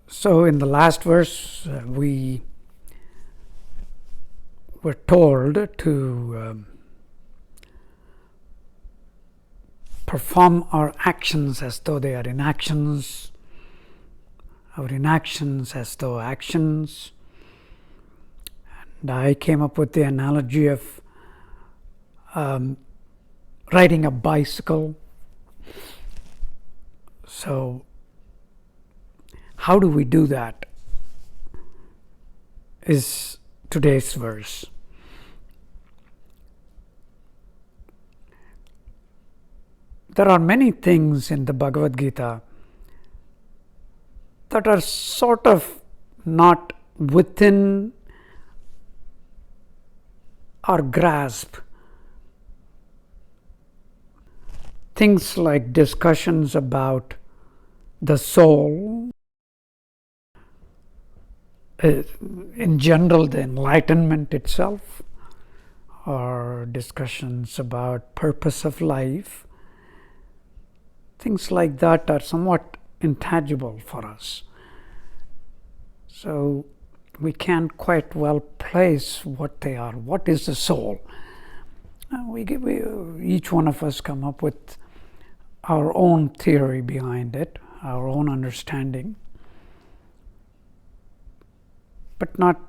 So in the last verse, we were told to perform our actions as though they are inactions, our inactions as though actions. And I came up with the analogy of riding a bicycle. So how do we do that is today's verse. There are many things in the Bhagavad Gita that are sort of not within our grasp. Things like discussions about the soul, in general, the enlightenment itself, or discussions about purpose of life. Things like that are somewhat intangible for us. So we can't quite well place what they are. What is the soul? Each one of us come up with our own theory behind it, our own understanding, but not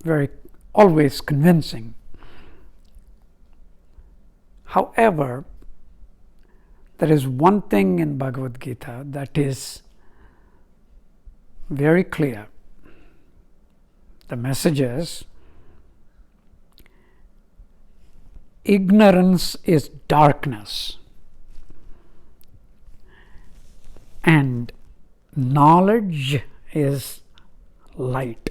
very always convincing. However, there is one thing in Bhagavad Gita that is very clear. The message is, ignorance is darkness and knowledge is light.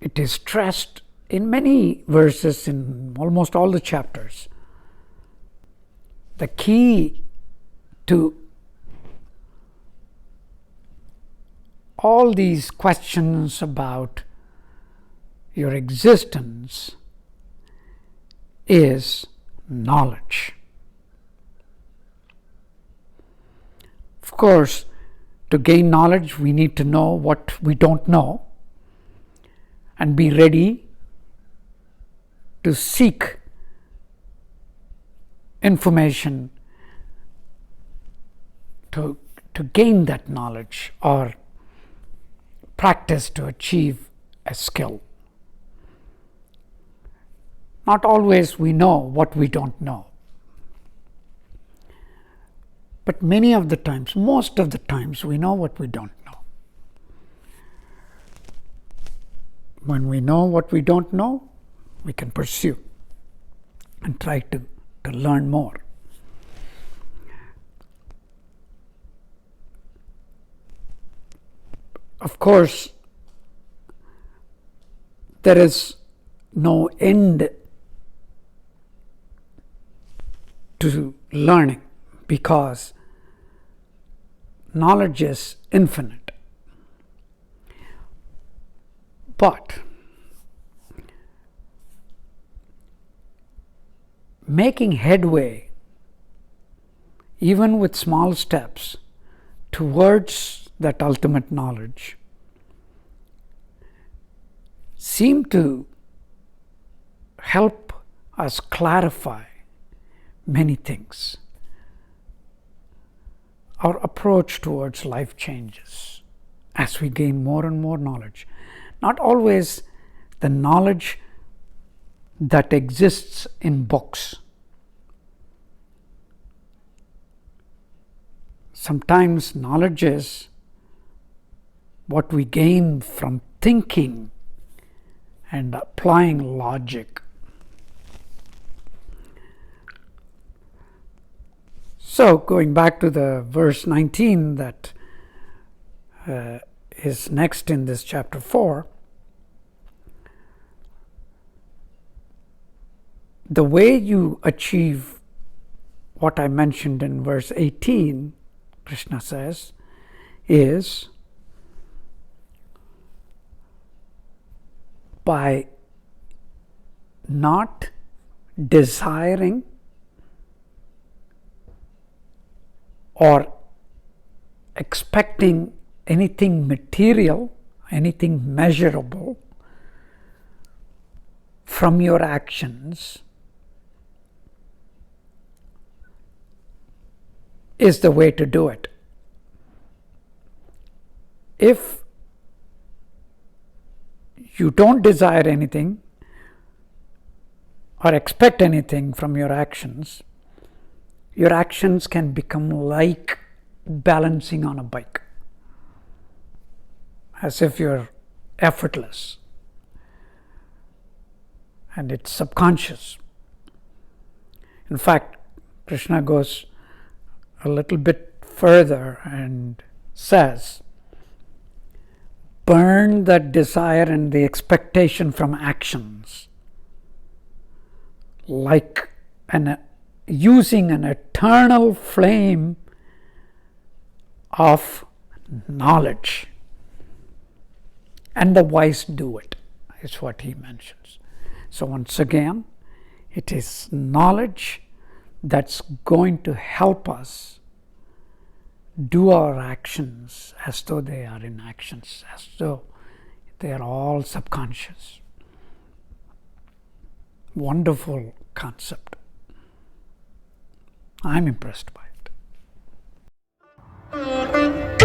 It is stressed in many verses in almost all the chapters. The key to all these questions about your existence is knowledge. Of course, to gain knowledge, we need to know what we don't know and be ready to seek information to gain that knowledge or practice to achieve a skill. Not always we know what we don't know. But many of the times, most of the times, we know what we don't know. When we know what we don't know, we can pursue and try to learn more. Of course, there is no end to learning because knowledge is infinite. But making headway, even with small steps, towards that ultimate knowledge seem to help us clarify many things. Our approach towards life changes as we gain more and more knowledge. Not always the knowledge that exists in books. Sometimes knowledge is what we gain from thinking and applying logic. So, going back to the verse 19 that is next in this chapter 4, the way you achieve what I mentioned in verse 18, Krishna says, is by not desiring or expecting anything material, anything measurable from your actions is the way to do it. If you don't desire anything or expect anything from your actions can become like balancing on a bike, as if you're effortless, and it's subconscious. In fact, Krishna goes a little bit further and says, burn the desire and the expectation from actions like using an eternal flame of knowledge. And the wise do it, is what he mentions. So once again, it is knowledge that's going to help us do our actions as though they are in actions, as though they are all subconscious. Wonderful concept. I'm impressed by it.